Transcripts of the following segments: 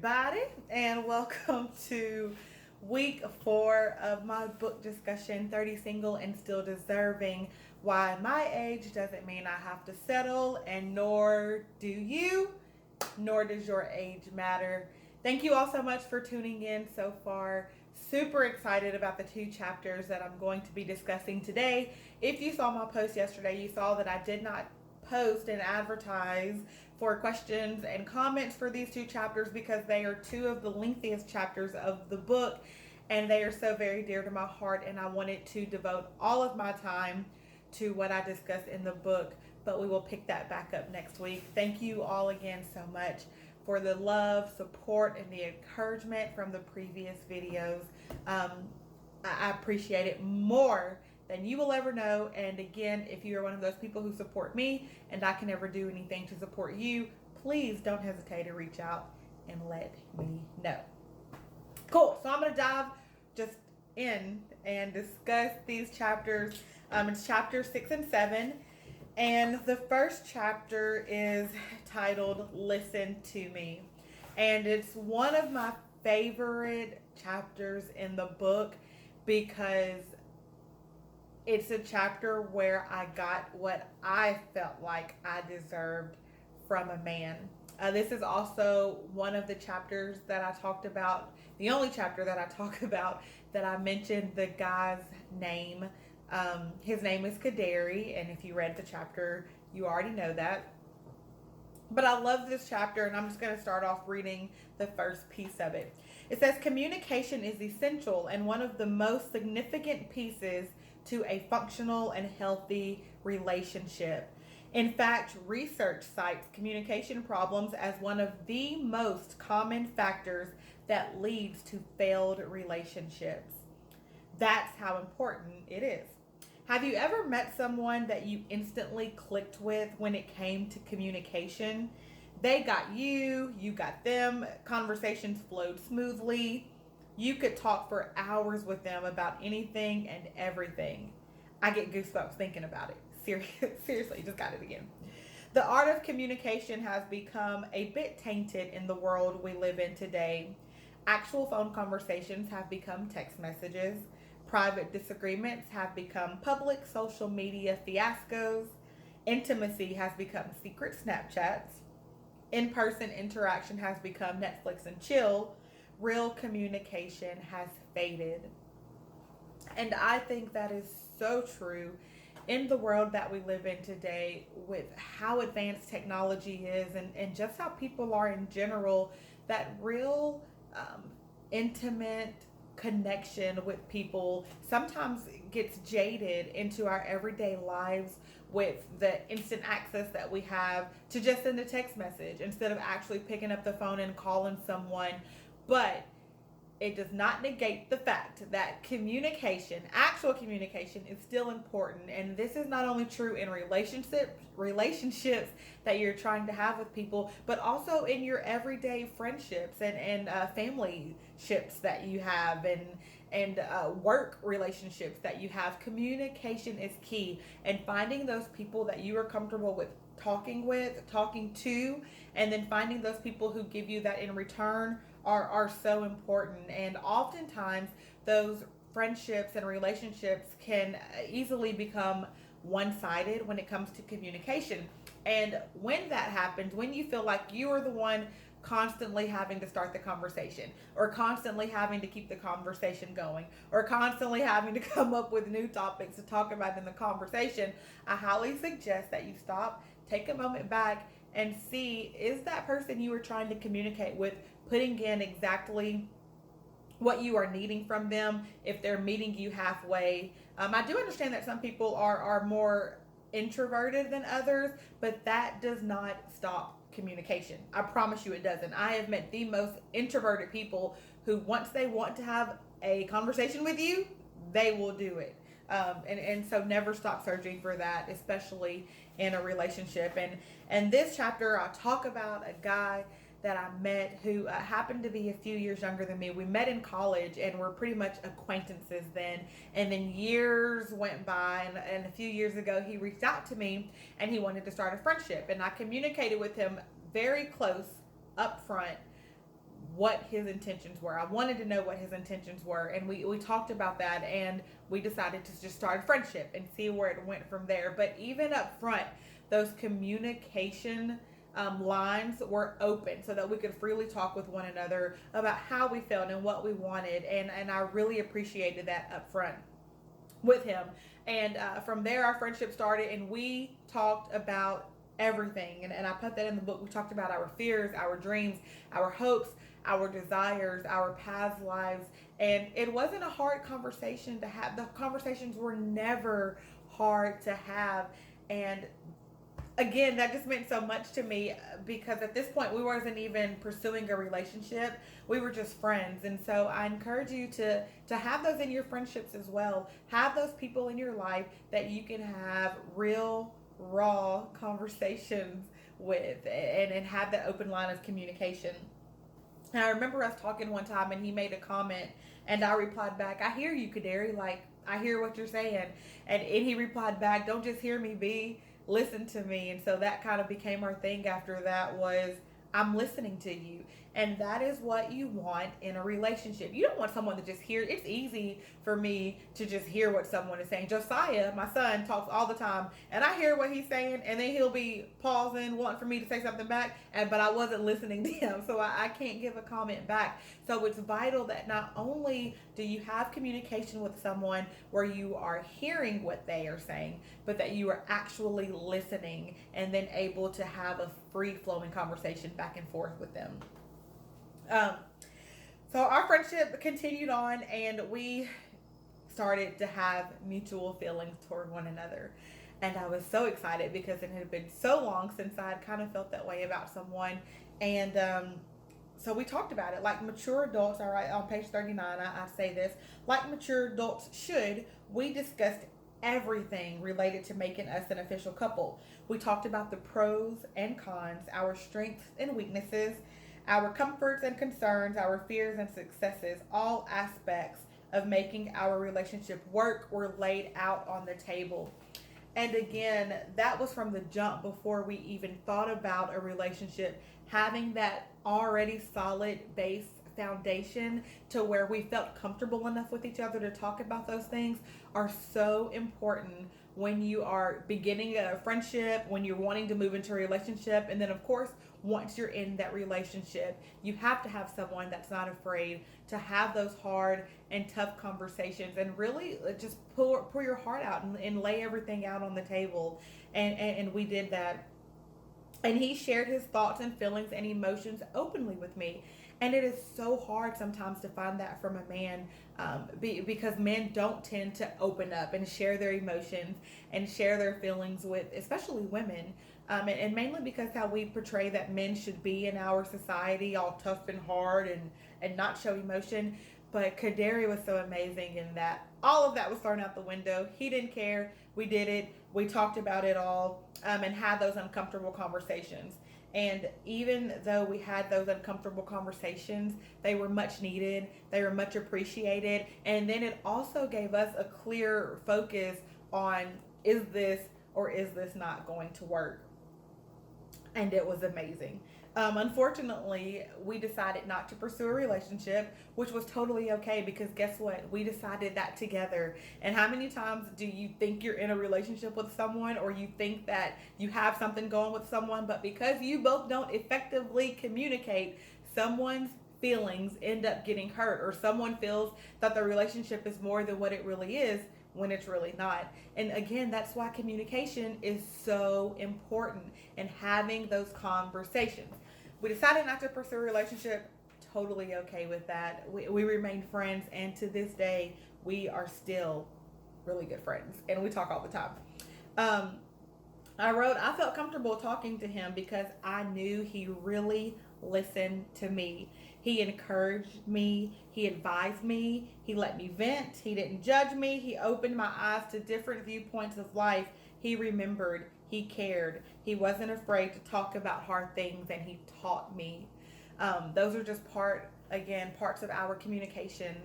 everybody, and welcome to week 4 of my book discussion 30 Single and Still Deserving. Why my age doesn't mean I have to settle, and nor do you, nor does your age matter. Thank you all so much for tuning in so far. Super excited about the 2 chapters that I'm going to be discussing today. If you saw my post yesterday, you saw that I did not post and advertise for questions and comments for these 2 chapters because they are 2 of the lengthiest chapters of the book, and they are so very dear to my heart, and I wanted to devote all of my time to what I discuss in the book, but we will pick that back up next week. Thank you all again so much for the love, support, and the encouragement from the previous videos. I appreciate it more than you will ever know. And again, if you are one of those people who support me and I can never do anything to support you, please don't hesitate to reach out and let me know. Cool. So I'm going to dive just in and discuss these chapters. It's chapter 6 and 7. And the first chapter is titled Listen to Me. And it's one of my favorite chapters in the book because it's a chapter where I got what I felt like I deserved from a man. This is also one of the chapters that I talked about, the only chapter that I talk about that I mentioned the guy's name. His name is Kadari, and if you read the chapter, you already know that. But I love this chapter, and I'm just going to start off reading the first piece of it. It says, communication is essential and one of the most significant pieces to a functional and healthy relationship. In fact, research cites communication problems as one of the most common factors that leads to failed relationships. That's how important it is. Have you ever met someone that you instantly clicked with when it came to communication? They got you, you got them, conversations flowed smoothly. You could talk for hours with them about anything and everything. I get goosebumps thinking about it. Seriously, just got it again. The art of communication has become a bit tainted in the world we live in today. Actual phone conversations have become text messages. Private disagreements have become public social media fiascos. Intimacy has become secret Snapchats. In-person interaction has become Netflix and chill. Real communication has faded. And I think that is so true in the world that we live in today with how advanced technology is and just how people are in general. That real intimate connection with people sometimes gets jaded into our everyday lives with the instant access that we have to just send a text message instead of actually picking up the phone and calling someone. But it does not negate the fact that communication, actual communication, is still important. And this is not only true in relationships that you're trying to have with people, but also in your everyday friendships and family ships that you have and work relationships that you have. Communication is key, and finding those people that you are comfortable with talking to, and then finding those people who give you that in return are so important. And oftentimes those friendships and relationships can easily become one-sided when it comes to communication. And when that happens, when you feel like you are the one constantly having to start the conversation, or constantly having to keep the conversation going, or constantly having to come up with new topics to talk about in the conversation, I highly suggest that you stop, take a moment back, and see, is that person you are trying to communicate with putting in exactly what you are needing from them, if they're meeting you halfway. I do understand that some people are more introverted than others, but that does not stop communication. I promise you it doesn't. I have met the most introverted people who, once they want to have a conversation with you, they will do it. And so never stop searching for that, especially in a relationship. And this chapter, I talk about a guy that I met who happened to be a few years younger than me. We met in college and were pretty much acquaintances then. And then years went by, and a few years ago, he reached out to me and he wanted to start a friendship. And I communicated with him very close up front what his intentions were. I wanted to know what his intentions were, and we talked about that, and we decided to just start a friendship and see where it went from there. But even up front, those communication lines were open so that we could freely talk with one another about how we felt and what we wanted, and I really appreciated that up front with him. And from there, our friendship started, and we talked about everything. And I put that in the book. We talked about our fears, our dreams, our hopes, our desires, our past lives. And it wasn't a hard conversation to have. The conversations were never hard to have. And again, that just meant so much to me because at this point we wasn't even pursuing a relationship. We were just friends. And so I encourage you to have those in your friendships as well. Have those people in your life that you can have real, raw conversations with, and have that open line of communication. And I remember us talking one time, and he made a comment, and I replied back, "I hear you, Kaderi. Like, I hear what you're saying." And he replied back, "Don't just hear me, B. Listen to me." And so that kind of became our thing after that was, I'm listening to you. And that is what you want in a relationship. You don't want someone to just hear. It's easy for me to just hear what someone is saying. Josiah, my son, talks all the time, and I hear what he's saying, and then he'll be pausing, wanting for me to say something back, but I wasn't listening to him, so I can't give a comment back. So it's vital that not only do you have communication with someone where you are hearing what they are saying, but that you are actually listening and then able to have a free-flowing conversation back and forth with them. So our friendship continued on, and we started to have mutual feelings toward one another. And I was so excited because it had been so long since I had kind of felt that way about someone. And so we talked about it like mature adults. All right, on page 39, I say this. Like mature adults should, we discussed everything related to making us an official couple. We talked about the pros and cons, our strengths and weaknesses, our comforts and concerns, our fears and successes. All aspects of making our relationship work were laid out on the table. And again, that was from the jump before we even thought about a relationship, having that already solid base foundation to where we felt comfortable enough with each other to talk about those things are so important when you are beginning a friendship, when you're wanting to move into a relationship, and then of course once you're in that relationship, you have to have someone that's not afraid to have those hard and tough conversations and really just pour your heart out and lay everything out on the table. And we did that. And he shared his thoughts and feelings and emotions openly with me. And it is so hard sometimes to find that from a man because men don't tend to open up and share their emotions and share their feelings with, especially women. And mainly because how we portray that men should be in our society, all tough and hard and not show emotion. But Kaderi was so amazing in that all of that was thrown out the window. He didn't care. We did it. We talked about it all and had those uncomfortable conversations. And even though we had those uncomfortable conversations, they were much needed. They were much appreciated. And then it also gave us a clear focus on, is this or is this not going to work? And it was amazing. Unfortunately, we decided not to pursue a relationship, which was totally okay because guess what? We decided that together. And how many times do you think you're in a relationship with someone or you think that you have something going with someone, but because you both don't effectively communicate, someone's feelings end up getting hurt or someone feels that the relationship is more than what it really is when it's really not. And again, that's why communication is so important and having those conversations. We decided not to pursue a relationship, totally okay with that. We remained friends, and to this day, we are still really good friends, and we talk all the time. I wrote, I felt comfortable talking to him because I knew he really listened to me. He encouraged me. He advised me. He let me vent. He didn't judge me. He opened my eyes to different viewpoints of life. He remembered. He cared. He wasn't afraid to talk about hard things, and he taught me. Those are just parts of our communication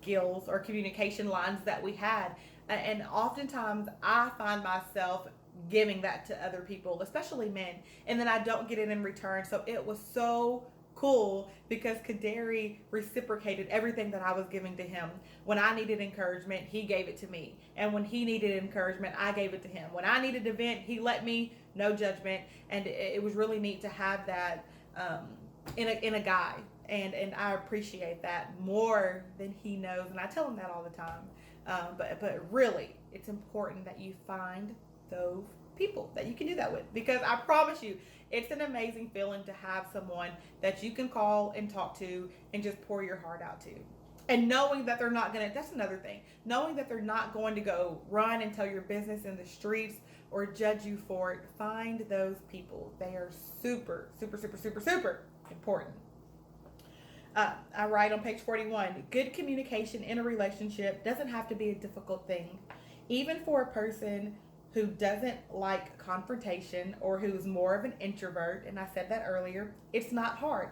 skills or communication lines that we had. And oftentimes I find myself giving that to other people, especially men, and then I don't get it in return. So it was so cool because Kaderi reciprocated everything that I was giving to him. When I needed encouragement, he gave it to me. And when he needed encouragement, I gave it to him. When I needed to vent, he let me, no judgment. And it was really neat to have that in a guy. And I appreciate that more than he knows. And I tell him that all the time. But really, it's important that you find those people that you can do that with, because I promise you, it's an amazing feeling to have someone that you can call and talk to and just pour your heart out to. And knowing that they're not going to, that's another thing, knowing that they're not going to go run and tell your business in the streets or judge you for it. Find those people. They are super, super, super, super, super important. I write on page 41, good communication in a relationship doesn't have to be a difficult thing. Even for a person who doesn't like confrontation or who's more of an introvert, and I said that earlier, it's not hard.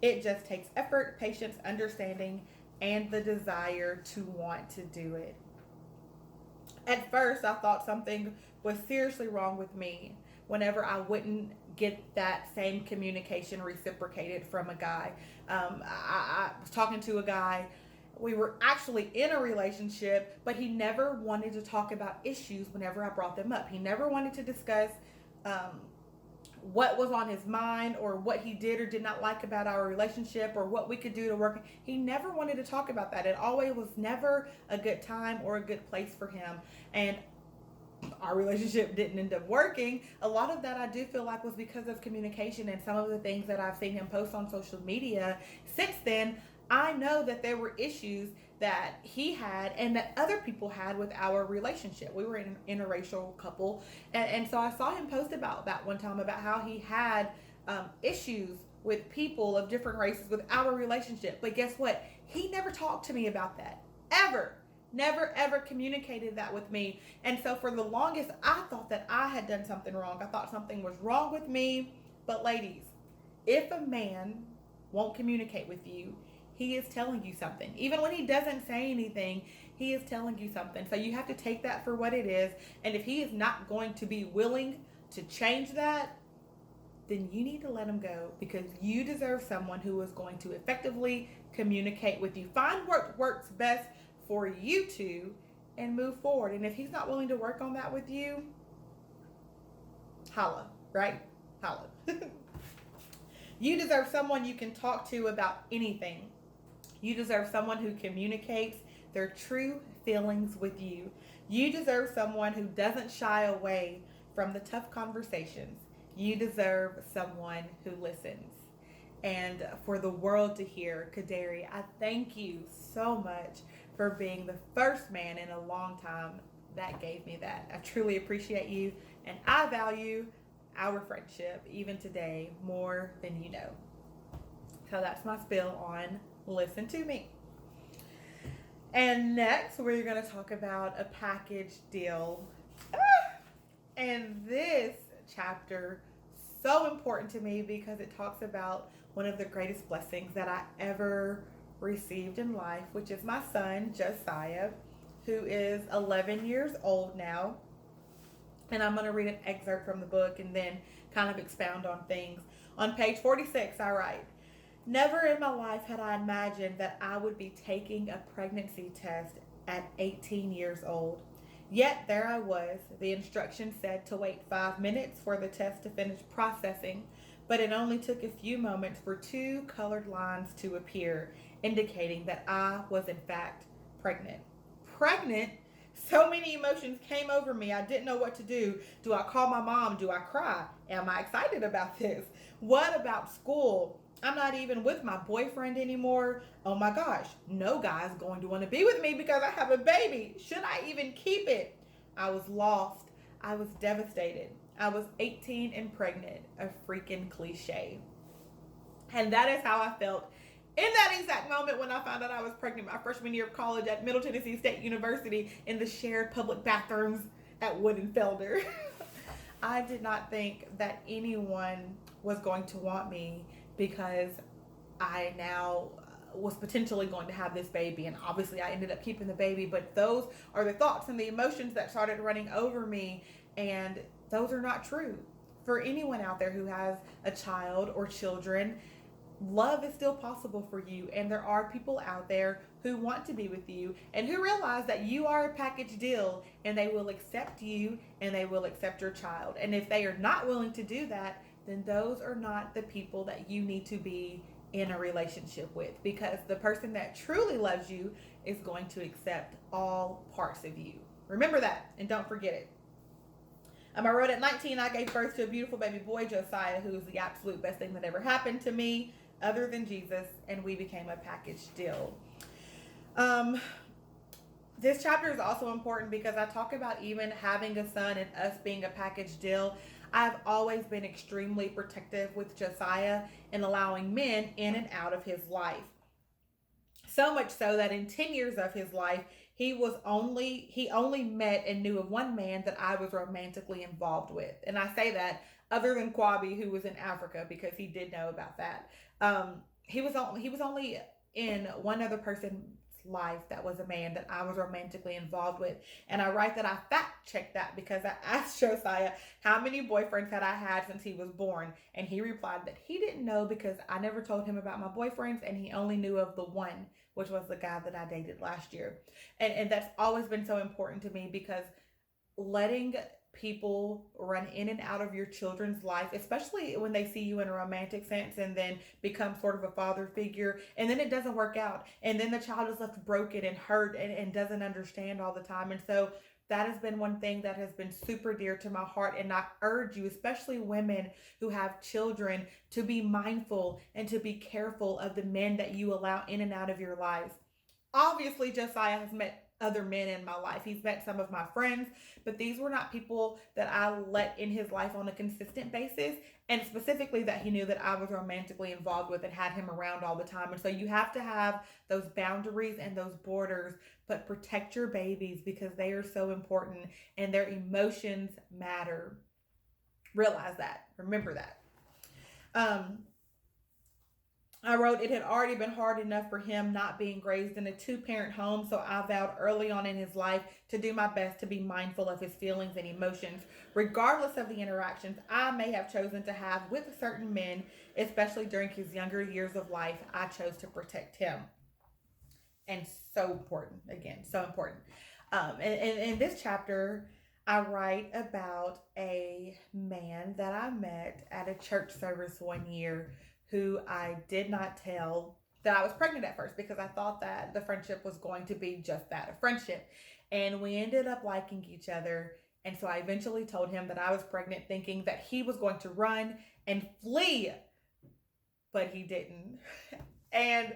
It just takes effort, patience, understanding, and the desire to want to do it. At first, I thought something was seriously wrong with me whenever I wouldn't get that same communication reciprocated from a guy. I was talking to a guy. We were actually in a relationship, but he never wanted to talk about issues whenever I brought them up. He never wanted to discuss what was on his mind or what he did or did not like about our relationship or what we could do to work. He never wanted to talk about that. It always was never a good time or a good place for him. And our relationship didn't end up working. A lot of that I do feel like was because of communication and some of the things that I've seen him post on social media. Since then, I know that there were issues that he had and that other people had with our relationship. We were an interracial couple. And so I saw him post about that one time, about how he had issues with people of different races with our relationship. But guess what? He never talked to me about that. Ever. Never, ever communicated that with me. And so for the longest, I thought that I had done something wrong. I thought something was wrong with me. But ladies, if a man won't communicate with you, he is telling you something. Even when he doesn't say anything, he is telling you something. So you have to take that for what it is. And if he is not going to be willing to change that, then you need to let him go, because you deserve someone who is going to effectively communicate with you. Find what works best for you two and move forward. And if he's not willing to work on that with you, holla, right? Holla. You deserve someone you can talk to about anything. You deserve someone who communicates their true feelings with you. You deserve someone who doesn't shy away from the tough conversations. You deserve someone who listens. And for the world to hear, Kaderi, I thank you so much for being the first man in a long time that gave me that. I truly appreciate you, and I value our friendship even today more than you know. So that's my spill on Listen to Me. And next, we're going to talk about a package deal. And this chapter, so important to me because it talks about one of the greatest blessings that I ever received in life, which is my son, Josiah, who is 11 years old now. And I'm going to read an excerpt from the book and then kind of expound on things. On page 46, I write, never in my life had I imagined that I would be taking a pregnancy test at 18 years old. Yet there I was. The instructions said to wait 5 minutes for the test to finish processing, but it only took a few moments for 2 colored lines to appear, indicating that I was in fact pregnant. Pregnant? So many emotions came over me. I didn't know what to do. Do I call my mom? Do I cry? Am I excited about this? What about school? I'm not even with my boyfriend anymore. Oh my gosh, no guy's going to want to be with me because I have a baby. Should I even keep it? I was lost. I was devastated. I was 18 and pregnant, a freaking cliche. And that is how I felt in that exact moment when I found out I was pregnant my freshman year of college at Middle Tennessee State University in the shared public bathrooms at Wood and Felder. I did not think that anyone was going to want me because I now was potentially going to have this baby, and obviously I ended up keeping the baby, but those are the thoughts and the emotions that started running over me, and those are not true. For anyone out there who has a child or children, love is still possible for you, and there are people out there who want to be with you and who realize that you are a package deal, and they will accept you and they will accept your child. And if they are not willing to do that, then those are not the people that you need to be in a relationship with, because the person that truly loves you is going to accept all parts of you. Remember that and don't forget it. I wrote at 19, I gave birth to a beautiful baby boy, Josiah, who is the absolute best thing that ever happened to me, other than Jesus, and we became a package deal. Um, this chapter is also important because I talk about even having a son and us being a package deal. I've always been extremely protective with Josiah and allowing men in and out of his life. So much so that in 10 years of his life, he only met and knew of one man that I was romantically involved with. And I say that other than Kwabi, who was in Africa, because he did know about that. He was only in one other person's life that was a man that I was romantically involved with. And I write that I fact checked that because I asked Josiah how many boyfriends had I had since he was born, and he replied that he didn't know because I never told him about my boyfriends, and he only knew of the one, which was the guy that I dated last year. And that's always been so important to me, because letting people run in and out of your children's life, especially when they see you in a romantic sense and then become sort of a father figure, and then it doesn't work out, and then the child is left broken and hurt and doesn't understand all the time. And so that has been one thing that has been super dear to my heart. And I urge you, especially women who have children, to be mindful and to be careful of the men that you allow in and out of your lives. Obviously, Josiah has met other men in my life. He's met some of my friends, but these were not people that I let in his life on a consistent basis, and specifically that he knew that I was romantically involved with and had him around all the time. And so you have to have those boundaries and those borders, but protect your babies because they are so important and their emotions matter. Realize that. Remember that. Um, I wrote, it had already been hard enough for him not being raised in a two-parent home, so I vowed early on in his life to do my best to be mindful of his feelings and emotions, regardless of the interactions I may have chosen to have with certain men, especially during his younger years of life. I chose to protect him. And so important, again, so important. And in this chapter, I write about a man that I met at a church service one year who I did not tell that I was pregnant at first, because I thought that the friendship was going to be just that, a friendship. And we ended up liking each other. And so I eventually told him that I was pregnant, thinking that he was going to run and flee, but he didn't. And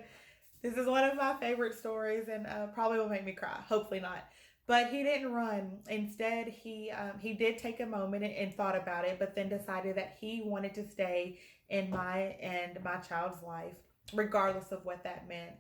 this is one of my favorite stories, and probably will make me cry. Hopefully not. But he didn't run. Instead, he did take a moment and thought about it, but then decided that he wanted to stay in my child's life, regardless of what that meant.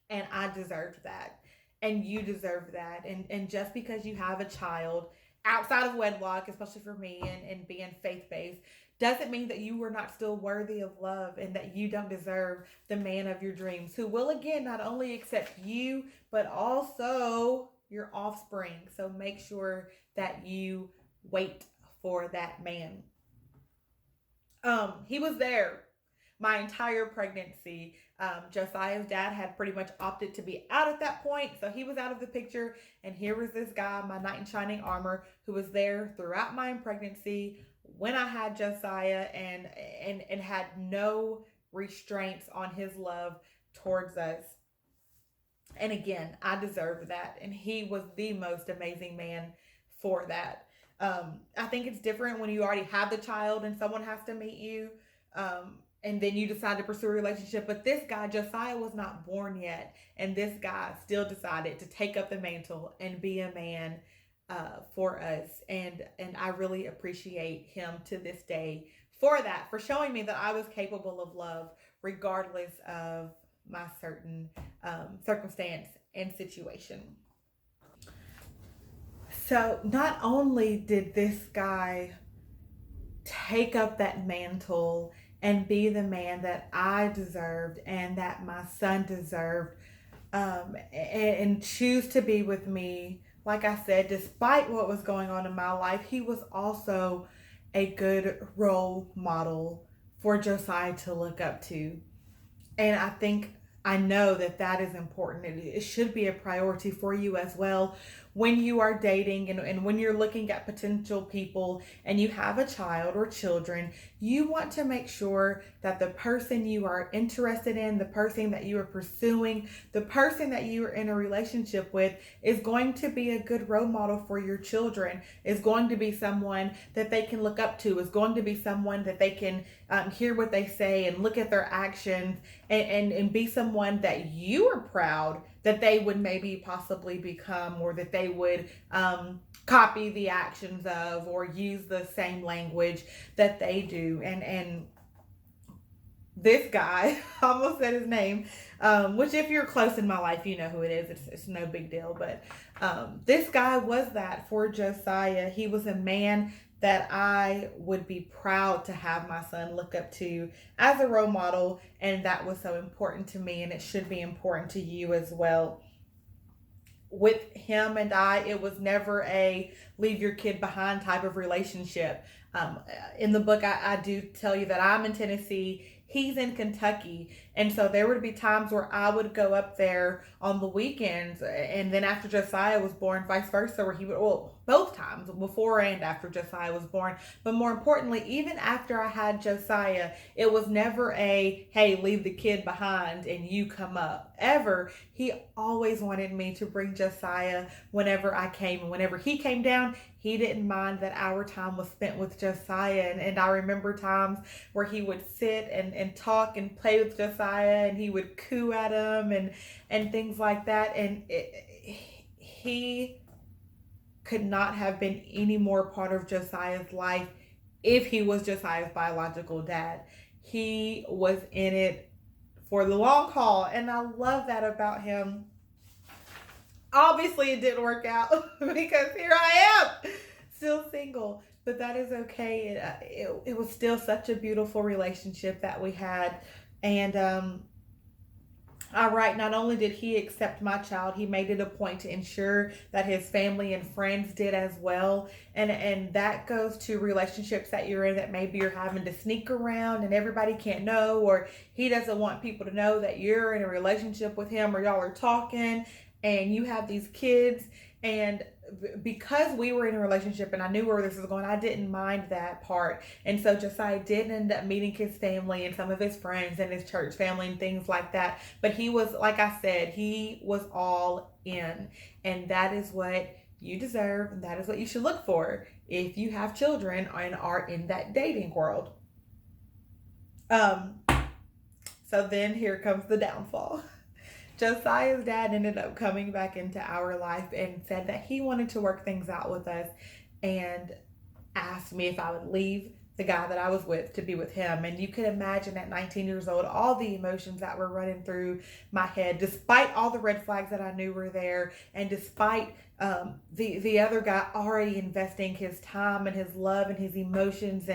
And I deserved that, and you deserve that. And just because you have a child outside of wedlock, especially for me, and being faith based, doesn't mean that you were not still worthy of love, and that you don't deserve the man of your dreams, who will again not only accept you but also your offspring. So make sure that you wait for that man. He was there my entire pregnancy. Josiah's dad had pretty much opted to be out at that point, so he was out of the picture. And here was this guy, my knight in shining armor, who was there throughout my pregnancy when I had Josiah, and had no restraints on his love towards us. And again, I deserved that, and he was the most amazing man for that. I think it's different when you already have the child and someone has to meet you. And then you decide to pursue a relationship. But this guy, Josiah, was not born yet. And this guy still decided to take up the mantle and be a man for us. And I really appreciate him to this day for that, for showing me that I was capable of love regardless of my certain circumstance and situation. So not only did this guy take up that mantle and be the man that I deserved and that my son deserved, and choose to be with me, like I said, despite what was going on in my life, he was also a good role model for Josiah to look up to. And I know that that is important. It should be a priority for you as well when you are dating and when you're looking at potential people and you have a child or children. You want to make sure that the person you are interested in, the person that you are pursuing, the person that you are in a relationship with is going to be a good role model for your children, is going to be someone that they can look up to, is going to be someone that they can hear what they say and look at their actions and be someone that you are proud that they would maybe possibly become, or that they would copy the actions of, or use the same language that they do. And this guy, I almost said his name, which if you're close in my life, you know who it is. It's no big deal. But this guy was that for Josiah. He was a man that I would be proud to have my son look up to as a role model. And that was so important to me, and it should be important to you as well. With him and I, it was never a leave your kid behind type of relationship. In the book, I do tell you that I'm in Tennessee. He's in Kentucky. And so there would be times where I would go up there on the weekends. And then after Josiah was born, vice versa, where he would, well, both times, before and after Josiah was born. But more importantly, even after I had Josiah, it was never a, hey, leave the kid behind and you come up. Ever. He always wanted me to bring Josiah whenever I came. And whenever he came down, he didn't mind that our time was spent with Josiah. And I remember times where he would sit and talk and play with Josiah, and he would coo at him and things like that. And he could not have been any more part of Josiah's life if he was Josiah's biological dad. He was in it for the long haul, and I love that about him. Obviously, it didn't work out because here I am, still single, but that is okay. It was still such a beautiful relationship that we had. And all right, not only did he accept my child, he made it a point to ensure that his family and friends did as well. And that goes to relationships that you're in that maybe you're having to sneak around and everybody can't know, or he doesn't want people to know that you're in a relationship with him, or y'all are talking and you have these kids. And because we were in a relationship and I knew where this was going, I didn't mind that part. And so Josiah did end up meeting his family and some of his friends and his church family and things like that. But he was, like I said, he was all in. And that is what you deserve. And that is what you should look for if you have children and are in that dating world. So then here comes the downfall. Josiah's dad ended up coming back into our life and said that he wanted to work things out with us, and asked me if I would leave the guy that I was with to be with him. And you can imagine at 19 years old, all the emotions that were running through my head, despite all the red flags that I knew were there, and despite the other guy already investing his time and his love and his emotions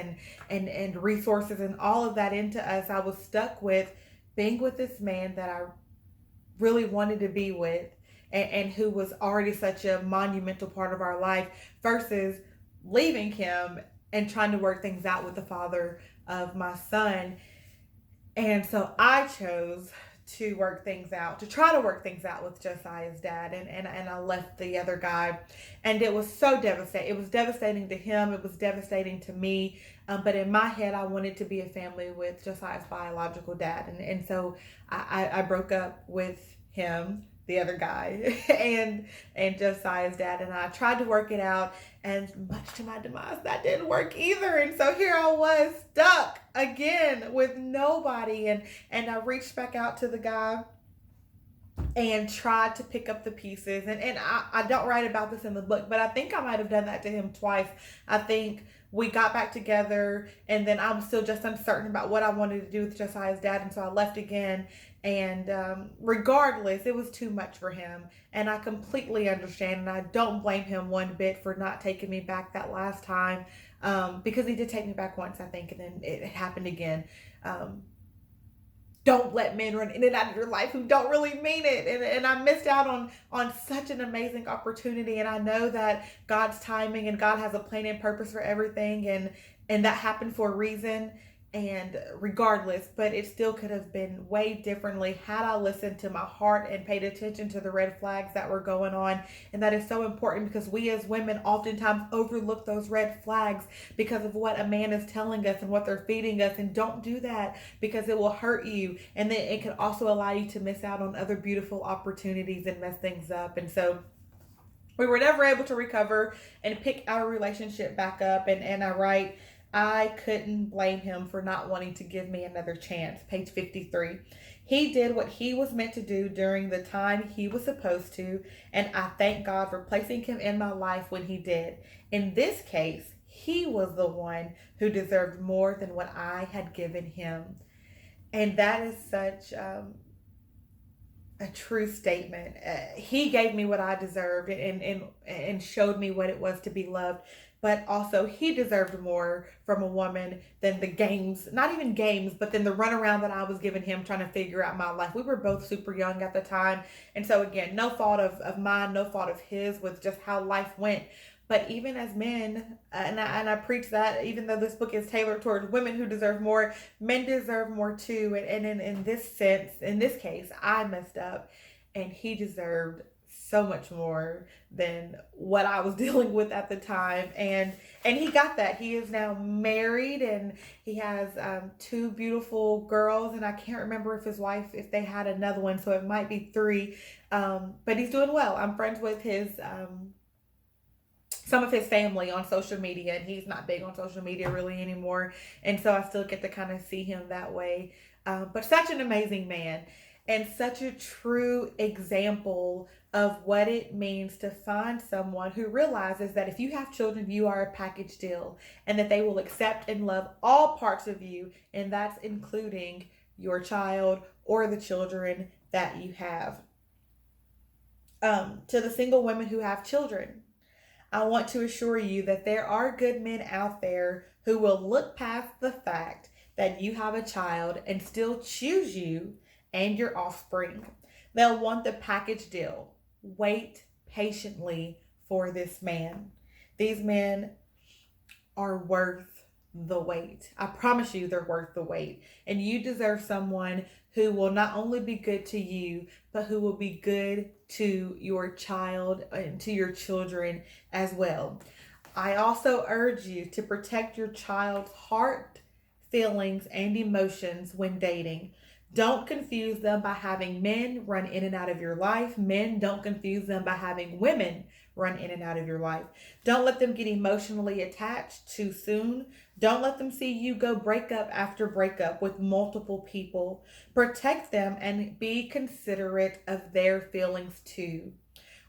and resources and all of that into us. I was stuck with being with this man that I really wanted to be with, and who was already such a monumental part of our life, versus leaving him and trying to work things out with the father of my son. And so I chose to try to work things out with Josiah's dad, and I left the other guy. And it was so devastating. It was devastating to him. It was devastating to me. But in my head, I wanted to be a family with Josiah's biological dad. And so I broke up with him, the other guy, and Josiah's dad, and I tried to work it out, and much to my demise, that didn't work either. And so here I was, stuck again with nobody, and I reached back out to the guy and tried to pick up the pieces. And I don't write about this in the book, but I think I might have done that to him twice. I think we got back together, and then I was still just uncertain about what I wanted to do with Josiah's dad, and so I left again. And regardless, it was too much for him, and I completely understand, and I don't blame him one bit for not taking me back that last time, because he did take me back once, I think, and then it happened again. Don't let men run in and out of your life who don't really mean it. And I missed out on such an amazing opportunity. And I know that God's timing, and God has a plan and purpose for everything. And that happened for a reason. and regardless, but it still could have been way differently had I listened to my heart and paid attention to the red flags that were going on. And that is so important because we as women oftentimes overlook those red flags because of what a man is telling us and what they're feeding us. And don't do that, because it will hurt you, and then it can also allow you to miss out on other beautiful opportunities and mess things up. And so we were never able to recover and pick our relationship back up. And I write, I couldn't blame him for not wanting to give me another chance. Page 53. He did what he was meant to do during the time he was supposed to, and I thank God for placing him in my life when he did. In this case, he was the one who deserved more than what I had given him. And that is such a true statement. He gave me what I deserved, and showed me what it was to be loved. But also, he deserved more from a woman than the games, not even games, but then the runaround that I was giving him trying to figure out my life. We were both super young at the time. And so, again, no fault of mine, no fault of his, with just how life went. But even as men, and I preach that, even though this book is tailored towards women who deserve more, men deserve more too. And in this sense, in this case, I messed up, and he deserved so much more than what I was dealing with at the time. And he got that. He is now married, and he has two beautiful girls, and I can't remember if they had another one, so it might be three. But he's doing well. I'm friends with his some of his family on social media, and he's not big on social media really anymore. And so I still get to kind of see him that way. But such an amazing man, and such a true example of what it means to find someone who realizes that if you have children, you are a package deal, and that they will accept and love all parts of you, and that's including your child or the children that you have. To the single women who have children, I want to assure you that there are good men out there who will look past the fact that you have a child and still choose you and your offspring. They'll want the package deal. Wait patiently for this man. These men are worth the wait. I promise you, they're worth the wait. And you deserve someone who will not only be good to you, but who will be good to your child and to your children as well. I also urge you to protect your child's heart, feelings, and emotions when dating. Don't confuse them by having men run in and out of your life. Men, don't confuse them by having women run in and out of your life. Don't let them get emotionally attached too soon. Don't let them see you go breakup after breakup with multiple people. Protect them and be considerate of their feelings too.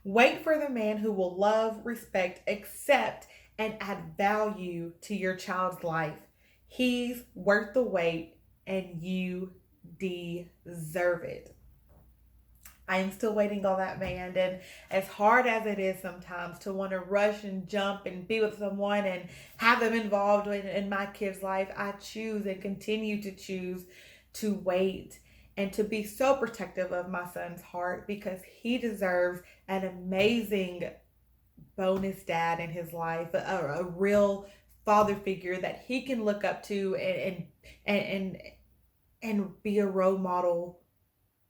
Wait for the man who will love, respect, accept, and add value to your child's life. He's worth the wait, and you deserve it. I am still waiting on that man, and as hard as it is sometimes to want to rush and jump and be with someone and have them involved in my kid's life, I choose and continue to choose to wait and to be so protective of my son's heart, because he deserves an amazing bonus dad in his life, a real father figure that he can look up to and be a role model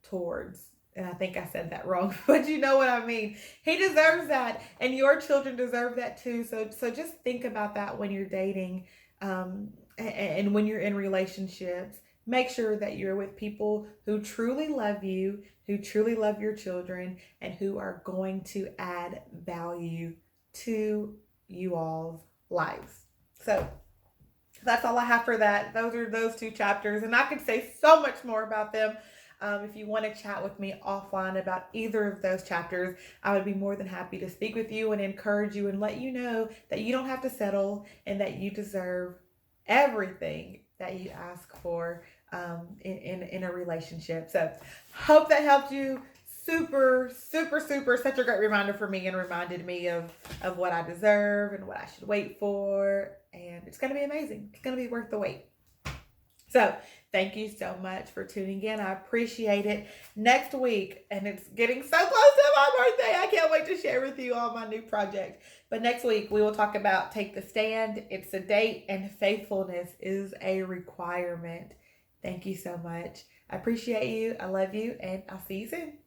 towards. And I think I said that wrong, but you know what I mean. He deserves that, and your children deserve that too. So just think about that when you're dating, and when you're in relationships. Make sure that you're with people who truly love you, who truly love your children, and who are going to add value to you all's lives. So that's all I have for that. Those are those two chapters, and I could say so much more about them. If you want to chat with me offline about either of those chapters, I would be more than happy to speak with you and encourage you and let you know that you don't have to settle, and that you deserve everything that you ask for in a relationship. So hope that helped you. Super, super, super, such a great reminder for me, and reminded me of what I deserve and what I should wait for. And it's going to be amazing. It's going to be worth the wait. So thank you so much for tuning in. I appreciate it. Next week, and it's getting so close to my birthday, I can't wait to share with you all my new project. But next week, we will talk about Take the Stand. It's a date, and faithfulness is a requirement. Thank you so much. I appreciate you. I love you, and I'll see you soon.